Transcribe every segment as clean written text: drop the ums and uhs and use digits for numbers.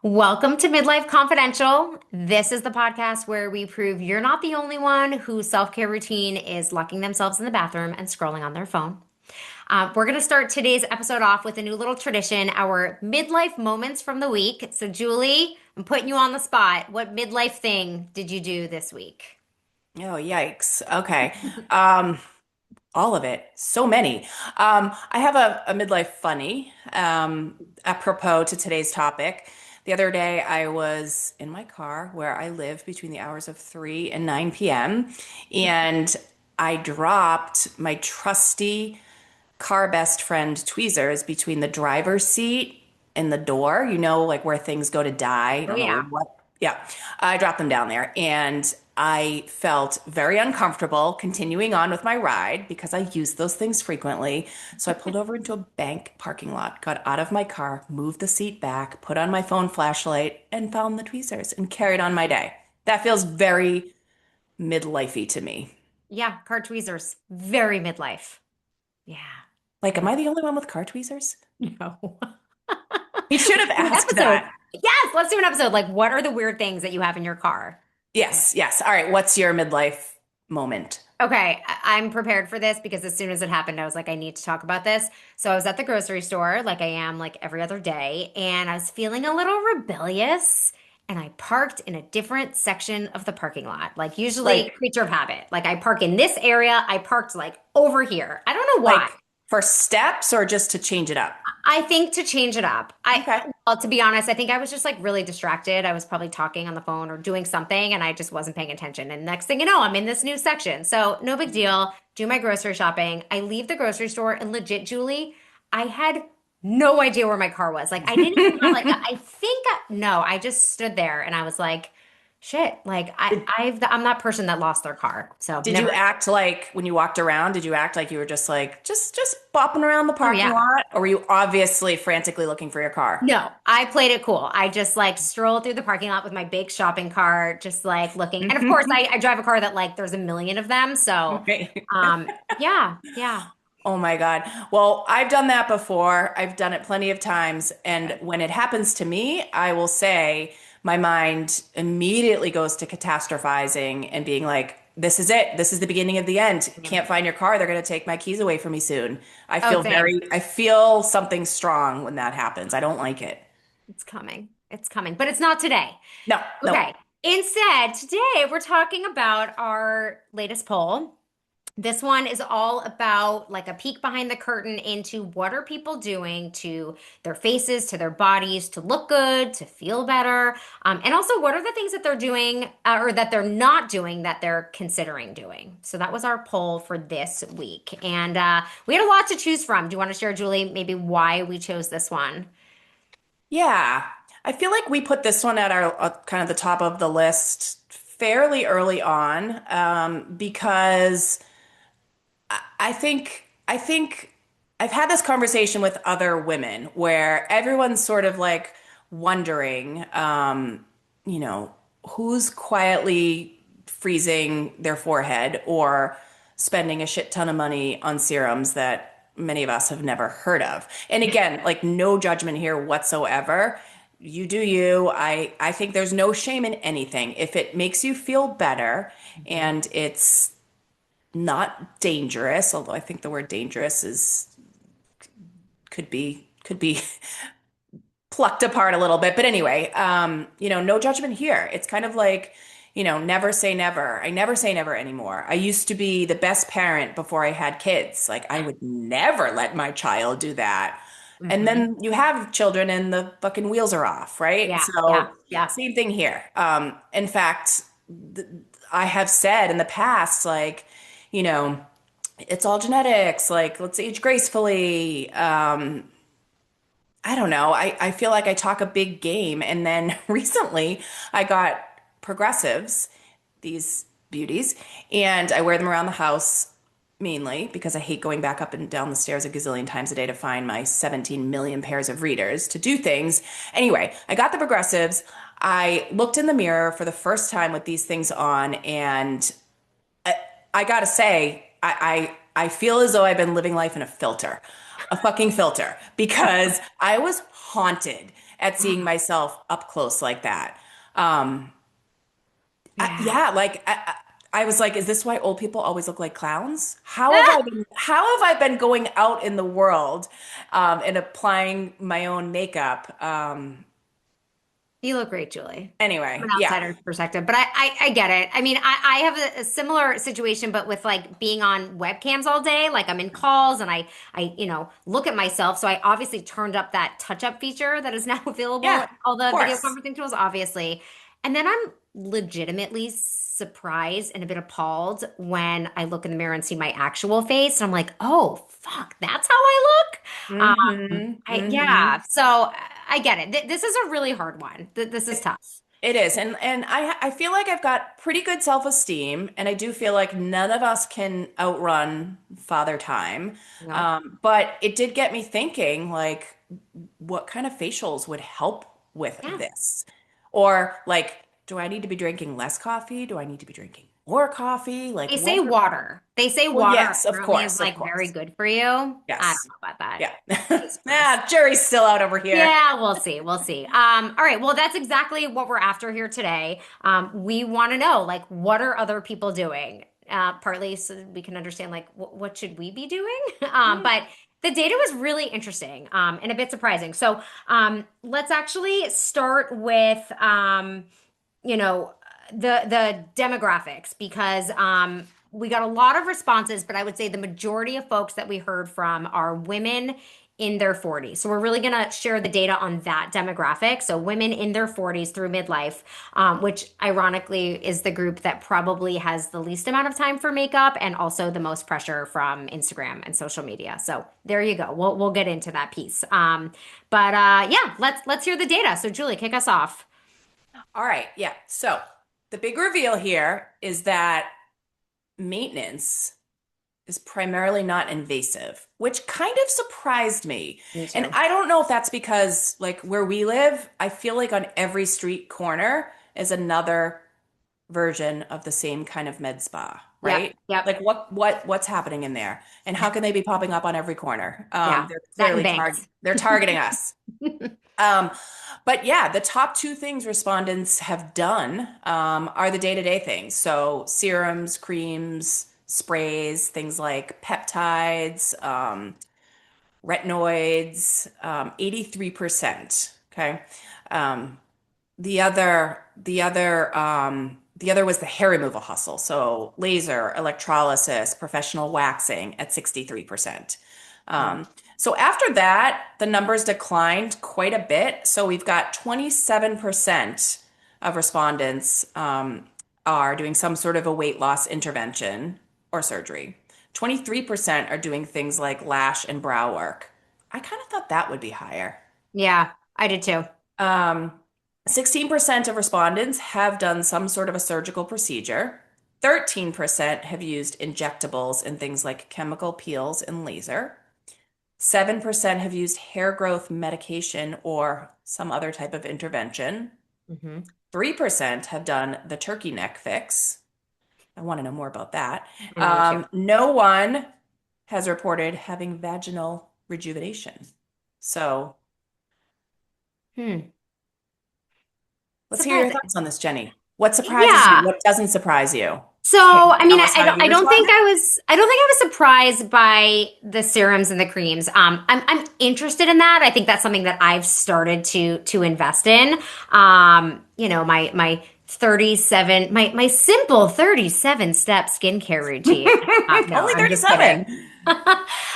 Welcome to Midlife Confidential. This is the podcast where we prove you're not the only one whose self-care routine is locking themselves in the bathroom and scrolling on their phone. We're going to start today's episode off with a new little tradition, our midlife moments from the week. So, Julie, I'm putting you on the spot. What midlife thing did you do this week? Oh, yikes. Okay. All of it. So many. I have a midlife funny, apropos to today's topic. The other day, I was in my car where I live between the hours of 3 and 9 p.m. and I dropped my trusty car best friend tweezers between the driver's seat and the door, like where things go to die. I Oh, don't know yeah. what. Yeah, I dropped them down there and I felt very uncomfortable continuing on with my ride because I use those things frequently. So I pulled over into a bank parking lot, got out of my car, moved the seat back, put on my phone flashlight, and found the tweezers and carried on my day. That feels very midlifey to me. Yeah, car tweezers. Very midlife. Yeah. Like, am Yeah. I the only one with car tweezers? No. He should have Do an asked episode. that. Yes, let's do an episode. Like, what are the weird things that you have in your car? Yes, yes. All right. What's your midlife moment? Okay, I'm prepared for this because as soon as it happened, I was like, I need to talk about this. So I was at the grocery store, like I am like every other day, and I was feeling a little rebellious. And I parked in a different section of the parking lot. Like usually Like, creature of habit. Like I park in this area, I parked like over here. I don't know why. like for steps or just to change it up? I think to change it up. Okay. Well, to be honest, I think I was just like really distracted. I was probably talking on the phone or doing something and I just wasn't paying attention. And next thing you know, I'm in this new section. So no big deal. Do my grocery shopping. I leave the grocery store and legit, Julie, I had no idea where my car was. Like I didn't even have like I think no, I just stood there and I was like, shit, like Did, I'm that person that lost their car. So did you never. act like when you walked around, did you act like you were just like just bopping around the Oh parking yeah. lot? Or were you obviously frantically looking for your car? No, I played it cool. I just like strolled through the parking lot with my big shopping cart, just like looking. And of course, I drive a car that like there's a million of them. So, Right. yeah, yeah. Oh my God. Well, I've done that before. I've done it plenty of times. And when it happens to me, I will say my mind immediately goes to catastrophizing and being like, this is it. This is the beginning of the end. Yeah. Can't find your car. They're going to take my keys away from me soon. Oh, same. I feel something strong when that happens. I don't like it. It's coming. It's coming, but it's not today. No, no. Okay. Instead, today we're talking about our latest poll. This one is all about like a peek behind the curtain into what are people doing to their faces, to their bodies, to look good, to feel better, and also what are the things that they're doing or that they're not doing that they're considering doing. So that was our poll for this week, and we had a lot to choose from. Do you want to share, Julie, maybe why we chose this one? Yeah. I feel like we put this one at our kind of the top of the list fairly early on because I think I've had this conversation with other women where everyone's sort of like wondering, you know, who's quietly freezing their forehead or spending a shit ton of money on serums that many of us have never heard of. And again, like no judgment here whatsoever. You do you. I think there's no shame in anything. If it makes you feel better and it's not dangerous, although I think the word dangerous is could be plucked apart a little bit. But anyway, no judgment here. It's kind of like, never say never. I never say never anymore. I used to be the best parent before I had kids. Like I would never let my child do that. And Hmm. then you have children and the fucking wheels are off, right? Yeah, yeah, So yeah. same thing here. In fact, I have said in the past, like, you know, it's all genetics. Like, let's age gracefully. I don't know. I feel like I talk a big game. And then recently I got progressives, these beauties, and I wear them around the house mainly because I hate going back up and down the stairs a gazillion times a day to find my 17 million pairs of readers to do things. Anyway, I got the progressives. I looked in the mirror for the first time with these things on, and I gotta say, I feel as though I've been living life in a filter, a fucking filter, because I was haunted. at seeing myself up close like that. Um, Yeah. yeah, I was like, is this why old people always look like clowns? How have I been going out in the world, and applying my own makeup? You look great, Julie. From Anyway, an yeah. outsider's perspective, but I get it. I mean, I have a similar situation, but with like being on webcams all day. Like I'm in calls and I look at myself. So I obviously turned up that touch-up feature that is now available Yeah, in all of the video course. conferencing tools, obviously. And then I'm legitimately surprised and a bit appalled when I look in the mirror and see my actual face. And I'm like, oh, fuck, that's how I look. Mm-hmm. Yeah. Mm-hmm. So I get it. This is a really hard one. This is tough. It is. And I feel like I've got pretty good self-esteem, and I do feel like none of us can outrun father time. Nope. But it did get me thinking, like, what kind of facials would help with Yeah. this? Or like, do I need to be drinking less coffee? Do I need to be drinking more coffee? Like, They say what are, water. They say well, water yes, of apparently is course, of like very course. good for you. I don't Yes. know about that. Yeah. Vice versa. Jury's still out over here. Yeah, we'll see. We'll see. All right. Well, that's exactly what we're after here today. We want to know, like, what are other people doing? Partly so we can understand, like, what should we be doing? But the data was really interesting, and a bit surprising. So, let's actually start with, you know, the demographics because we got a lot of responses, but I would say the majority of folks that we heard from are women in their 40s. So we're really going to share the data on that demographic. So women in their 40s through midlife, which ironically is the group that probably has the least amount of time for makeup and also the most pressure from Instagram and social media. So there you go. We'll get into that piece. But yeah, let's hear the data. So Julie, kick us off. All right. Yeah. So the big reveal here is that maintenance is primarily not invasive, which kind of surprised me. Me And too. I don't know if that's because, like, where we live, I feel like on every street corner is another version of the same kind of med spa, Yep. right? Yep. Like what's happening in there? And how can they be popping up on every corner? Yeah. They're That and clearly banks. they're targeting us. Um, but yeah, the top two things respondents have done are the day-to-day things. So serums, creams, sprays, things like peptides, retinoids, 83%. Okay. Um, the other was the hair removal hustle. So laser, electrolysis, professional waxing at 63%. Yeah. So after that, the numbers declined quite a bit. So we've got 27% of respondents are doing some sort of a weight loss intervention or surgery. 23% are doing things like lash and brow work. I kind of thought that would be higher. Yeah, I did too. Um, 16% of respondents have done some sort of a surgical procedure. 13% have used injectables and things like chemical peels and laser. 7% have used hair growth medication or some other type of intervention. Hmm. 3% have done the turkey neck fix. I want to know more about that. I know, me too. No one has reported having vaginal rejuvenation. So Hmm. let's hear your Surprising. thoughts on this, Jenny. What surprises you? Yeah. What doesn't surprise you? So, Can you I mean, tell us how you I don't think responded? I don't think I was surprised by the serums and the creams. I'm interested in that. I think that's something that I've started to invest in. My 37, my simple 37 step skincare routine. No, Only I'm just kidding. 37.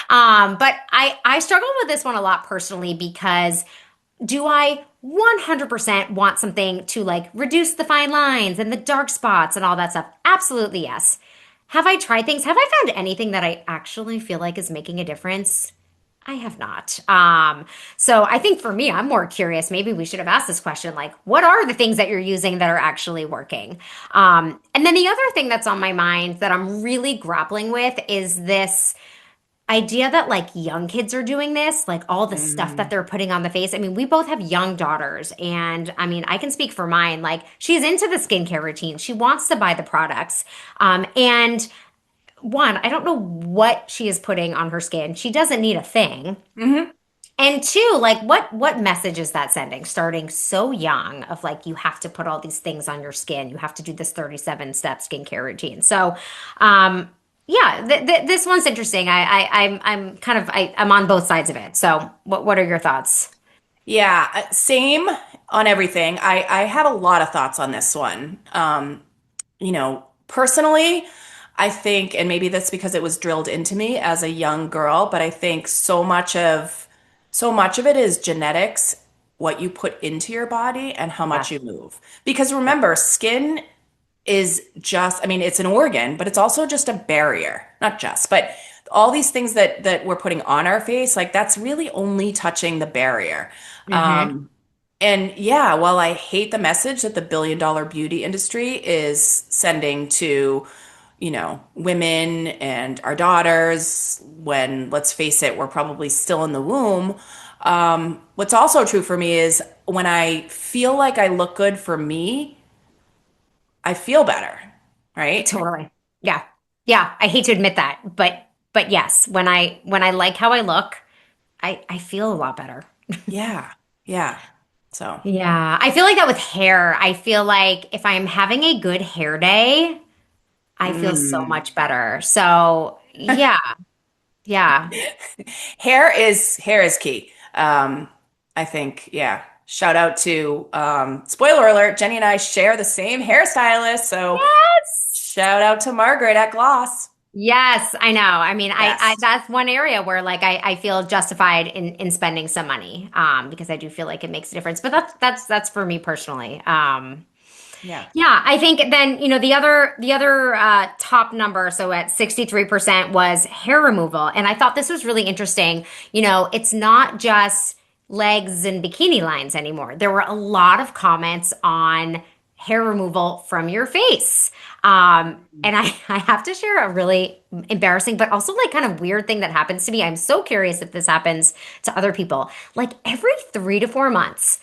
But I struggle with this one a lot personally because do I 100% want something to like reduce the fine lines and the dark spots and all that stuff? Absolutely yes. Have I tried things? Have I found anything that I actually feel like is making a difference? I have not. So I think for me, I'm more curious. Maybe we should have asked this question, like, what are the things that you're using that are actually working? And then the other thing that's on my mind that I'm really grappling with is this idea that like young kids are doing this, like all the stuff that Mm. they're putting on the face. I mean, we both have young daughters, and I mean, I can speak for mine. Like, she's into the skincare routine. She wants to buy the products. And one, I don't know what she is putting on her skin. She doesn't need a thing. Hmm. And two, like what message is that sending? Starting so young of like you have to put all these things on your skin. You have to do this 37 step skincare routine. So, yeah, this one's interesting. I'm kind of I'm on both sides of it. So, what are your thoughts? Yeah, same on everything. I have a lot of thoughts on this one. Personally, I think, and maybe that's because it was drilled into me as a young girl, but I think so much of it is genetics, what you put into your body and how much Yes. you move. Because Yep. remember, skin is just, I mean, it's an organ, but it's also just a barrier. Not just, but all these things that we're putting on our face, like that's really only touching the barrier. Mm-hmm. And yeah, while I hate the message that the billion-dollar beauty industry is sending to, women and our daughters, when, let's face it, we're probably still in the womb. What's also true for me is when I feel like I look good for me, I feel better, right? Totally. Yeah. Yeah. I hate to admit that, but yes, when I like how I look, I feel a lot better. Yeah, yeah. So, Yeah. I feel like that with hair. I feel like if I'm having a good hair day, I feel so mm. much better. So, yeah. Yeah. Hair is key. I think, yeah. Shout out to spoiler alert, Jenny and I share the same hairstylist, so Yes. shout out to Margaret at Gloss. Yes, I know. I mean, I Best. that's one area where like I feel justified in spending some money because I do feel like it makes a difference. But that's for me personally. Yeah. Yeah, I think then, the other top number, so at 63% was hair removal. And I thought this was really interesting. It's not just legs and bikini lines anymore. There were a lot of comments on hair removal from your face. And I have to share a really embarrassing, but also like kind of weird thing that happens to me. I'm so curious if this happens to other people. Like every 3 to 4 months,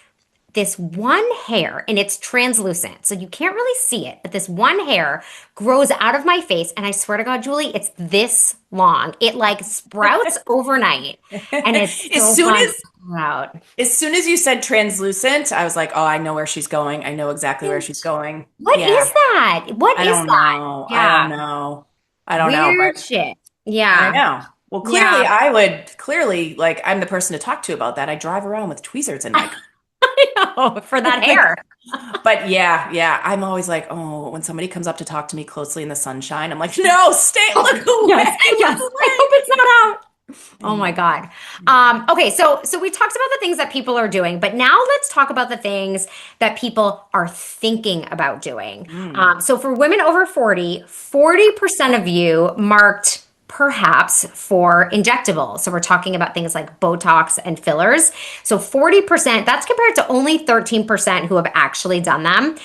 this one hair, and it's translucent, so you can't really see it, but this one hair grows out of my face, and I swear to God, Julie, it's this long. It like sprouts overnight, and it's As so soon fun to as pull out. as soon as you said translucent, I was like, "Oh, I know where she's going. I know exactly where she's going." What is Yeah. that? What I is don't that? know. I don't Yeah, know. I don't know, weird but shit. I Yeah, know. Well, clearly yeah. I would clearly like I'm the person to talk to about that. I drive around with tweezers in my car. I know for that hair. Like, but yeah, yeah, I'm always like, oh, when somebody comes up to talk to me closely in the sunshine, I'm like, no, stay, look Yes, away, look yes. I hope away. it's not out. I Oh my know. God. Yeah. Okay, so we talked about the things that people are doing, but now let's talk about the things that people are thinking about doing. Mm. So for women over 40% of you marked perhaps for injectables. So we're talking about things like Botox and fillers. So 40%, that's compared to only 13% who have actually done them.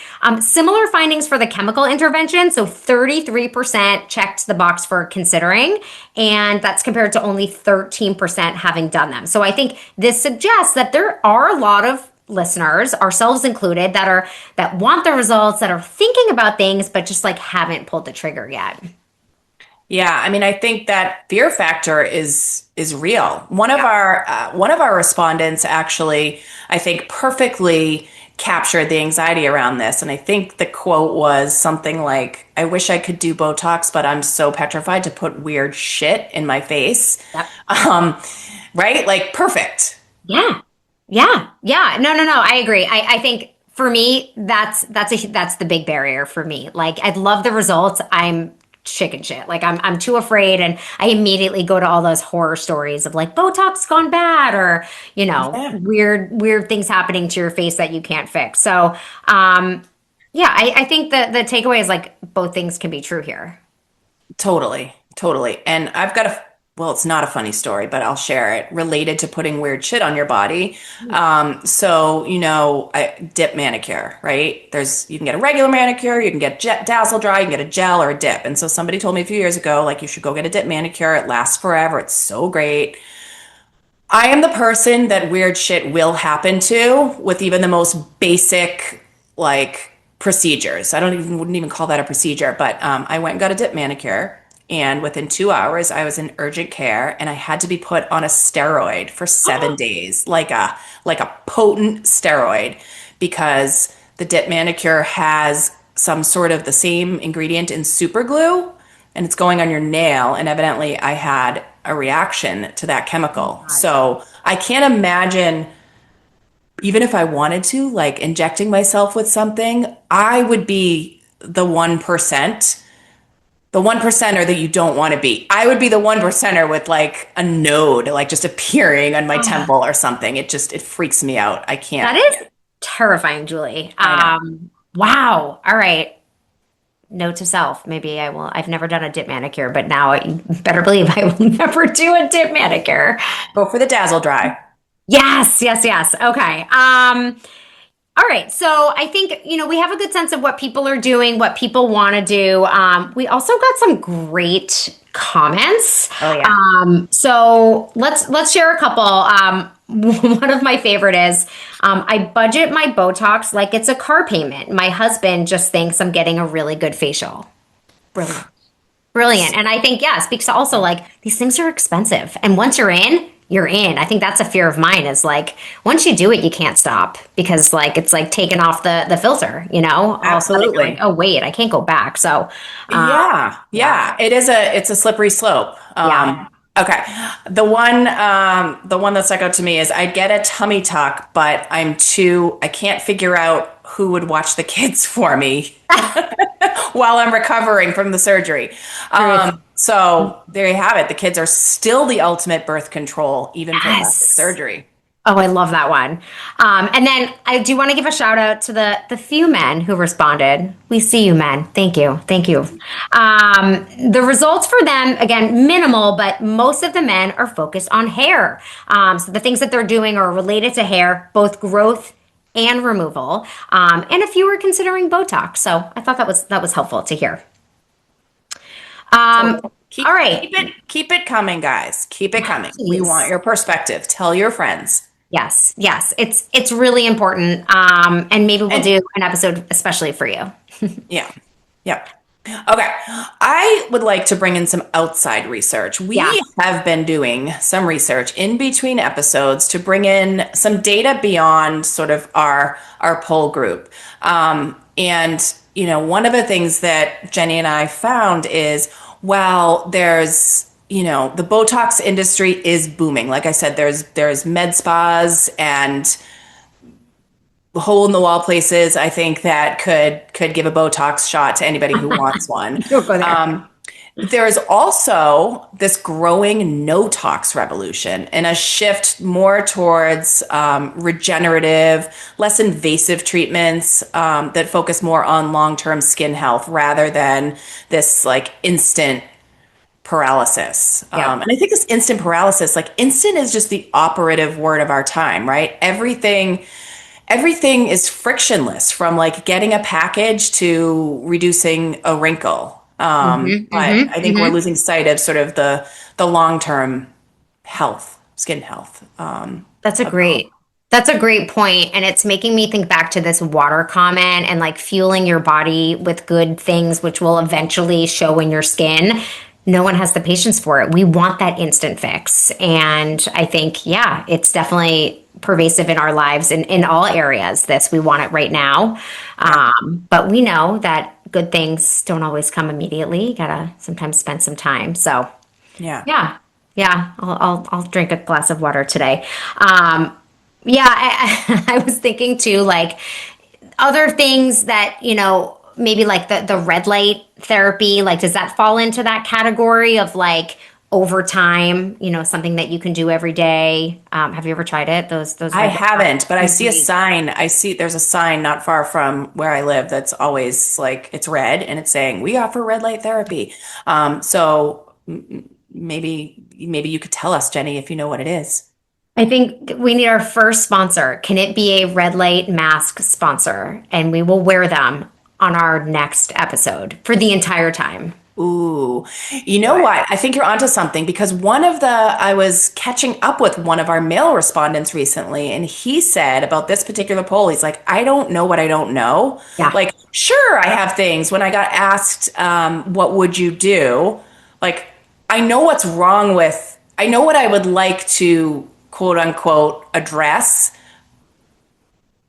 Similar findings for the chemical intervention. So 33% checked the box for considering, and that's compared to only 13% having done them. So I think this suggests that there are a lot of listeners, ourselves included, that want the results, that are thinking about things, but just like haven't pulled the trigger yet. Yeah, I mean, I think that fear factor is real. Yeah. One of our respondents actually, I think, perfectly captured the anxiety around this, and I think the quote was something like, "I wish I could do Botox, but I'm so petrified to put weird shit in my face." Yep. Um, right? Like perfect. Yeah. Yeah. Yeah. No, no, no. I agree. I think for me, that's the big barrier for me. Like I'd love the results. I'm chicken shit. Like I'm too afraid, and I immediately go to all those horror stories of like Botox gone bad, or Yeah. weird things happening to your face that you can't fix. So yeah, I think the takeaway is like both things can be true here. Totally, totally. And I've got well, it's not a funny story, but I'll share it related to putting weird shit on your body. So, I dip manicure, right? You can get a regular manicure, you can get dazzle dry, you can get a gel or a dip. And so somebody told me a few years ago, like, you should go get a dip manicure. It lasts forever. It's so great. I am the person that weird shit will happen to with even the most basic, like, procedures. I don't even wouldn't even call that a procedure, but I went and got a dip manicure, And within 2 hours, I was in urgent care and I had to be put on a steroid for 7 days, like a potent steroid, because the dip manicure has some sort of the same ingredient in super glue and it's going on your nail. And evidently I had a reaction to that chemical. God. So I can't imagine, even if I wanted to, like injecting myself with something, I would be the one percenter that you don't want to be. I would be the one percenter with like a node, like just appearing on my Oh, temple or something. It freaks me out. I can't. that is terrifying, Julie. I know. Wow. All right. Note to self. Maybe I will. I've never done a dip manicure, but now you better believe I will never do a dip manicure. Go for the dazzle dry. Yes, yes, yes. Okay. All right. So I think, we have a good sense of what people are doing, what people want to do. We also got some great comments. Oh yeah. So let's share a couple. One of my favorite is, I budget my Botox like it's a car payment. My husband just thinks I'm getting a really good facial. Brilliant. Brilliant. And I think, yeah, it speaks to also like these things are expensive. And once you're in, you're in. I think that's a fear of mine is like once you do it, you can't stop because like it's like taking off the filter, all of a sudden you're like, Absolutely. oh wait, I can't go back. So Yeah, yeah, yeah. It's a slippery slope. yeah. Okay. The one that stuck out to me is I'd get a tummy tuck, but I can't figure out who would watch the kids for me while I'm recovering from the surgery. Truth. So there you have it. The kids are still the ultimate birth control, even for plastic Yes. surgery. Oh, I love that one. And then I do want to give a shout out to the few men who responded. We see you, men. Thank you. Thank you. The results for them, again, minimal, but most of the men are focused on hair. So the things that they're doing are related to hair, both growth and removal. And a few are considering Botox. So I thought that was helpful to hear. So All right. keep it coming, guys. Keep it coming. We want Please. your perspective. Tell your friends. Yes, yes, it's really important. And maybe we'll And do an episode especially for you. yeah. Yep. Okay. I would like to bring in some outside research. Yeah. We have been doing some research in between episodes to bring in some data beyond sort of our poll group. And one of the things that Jenny and I found is, well, the Botox industry is booming. Like I said, there's med spas and hole in the wall places, I think, that could give a Botox shot to anybody who wants one. Don't go there. There's also this growing no tox revolution and a shift more towards regenerative, less invasive treatments that focus more on long-term skin health rather than this like instant paralysis. Yeah. And I think this instant paralysis, like instant is just the operative word of our time, right? Everything is frictionless, from like getting a package to reducing a wrinkle. But I think we're losing sight of sort of the long-term health, skin health. That's a great point. And it's making me think back to this water comment and like fueling your body with good things, which will eventually show in your skin. No one has the patience for it. We want that instant fix. And I think, yeah, it's definitely pervasive in our lives in all areas. We want it right now. But we know that good things don't always come immediately. You gotta sometimes spend some time. So Yeah. yeah, yeah, I'll drink a glass of water today. Yeah, I was thinking too, like other things that, maybe like the red light therapy, like does that fall into that category of like over time, something that you can do every day? Have you ever tried it? Those I red haven't, but I see a light. sign. There's a sign not far from where I live that's always like, it's red and it's saying, we offer red light therapy. Maybe you could tell us, Jenny, if you know what it is. I think we need our first sponsor. Can it be a red light mask sponsor? And we will wear them on our next episode for the entire time. Ooh, you know what? I think you're onto something, because I was catching up with one of our male respondents recently, and he said about this particular poll, he's like, I don't know what I don't know. Yeah. Like, sure, I have things. When I got asked, what would you do? Like, I know what I would like to quote unquote address,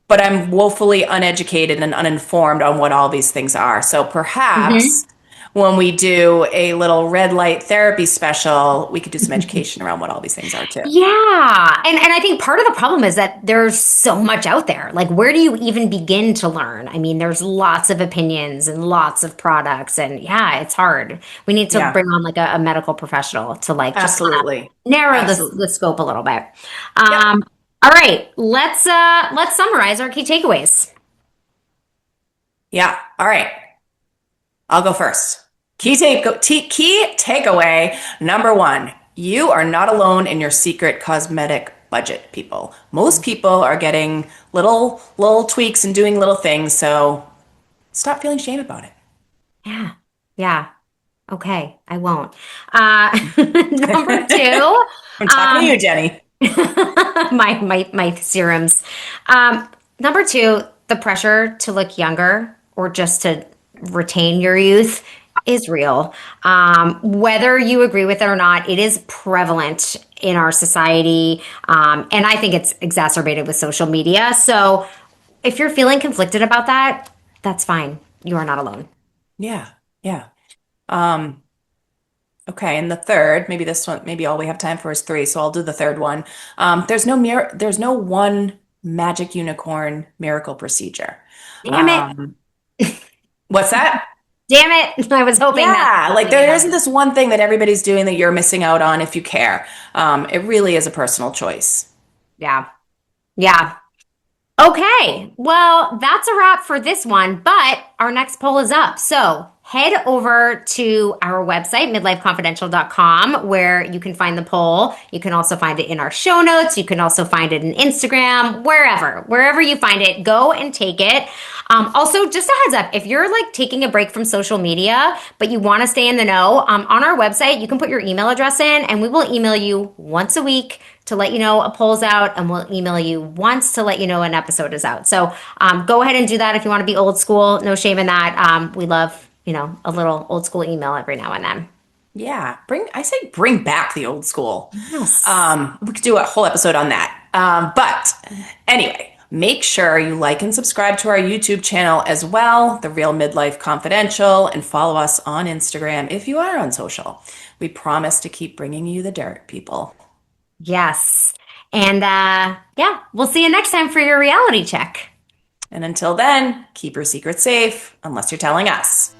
but I'm woefully uneducated and uninformed on what all these things are. So perhaps when we do a little red light therapy special, we could do some education around what all these things are too. Yeah. And I think part of the problem is that there's so much out there. Like, where do you even begin to learn? I mean, there's lots of opinions and lots of products, and yeah, it's hard. We need to Yeah, bring on like a medical professional to like just kind of absolutely. narrow the Absolutely. scope a little bit. Yep. All right, let's summarize our key takeaways. Yeah. All right. I'll go first. Key takeaway number one: you are not alone in your secret cosmetic budget, people. Most people are getting little tweaks and doing little things, so stop feeling shame about Yeah. Yeah. Okay, I won't. Number it. two, I'm talking to um, you, Jenny. my serums. Um, Number two, the pressure to look younger or just to retain your youth is real. Whether you agree with it or not, it is prevalent in our society, and I think it's exacerbated with social media. So, if you're feeling conflicted about that, that's fine. You are not alone. Yeah, yeah. Um, okay, and the third, maybe this one, maybe all we have time for is three, so I'll do the third one. There's no one magic unicorn miracle procedure. Damn it! Um, what's that? Damn it! I was hoping that's Yeah, like coming there isn't again. this one thing that everybody's doing that you're missing out on if you care. It really is a personal choice. Yeah. Yeah. Okay, well, that's a wrap for this one, but our next poll is up. So head over to our website, midlifeconfidential.com, where you can find the poll. You can also find it in our show notes. You can also find it in Instagram, wherever you find it, go and take it. Also, just a heads up, if you're like taking a break from social media, but you want to stay in the know, on our website, you can put your email address in and we will email you once a week to let you know a poll's out, and we'll email you once to let you know an episode is out. So go ahead and do that if you want to be old school. No shame in that. We love, a little old school email every now and then. Yeah, I say bring back the old school. Yes. We could do a whole episode on that. But anyway, make sure you like and subscribe to our YouTube channel as well, The Real Midlife Confidential, and follow us on Instagram if you are on social. We promise to keep bringing you the dirt, people. Yes. And yeah, we'll see you next time for your reality check. And until then, keep your secrets safe, unless you're telling us.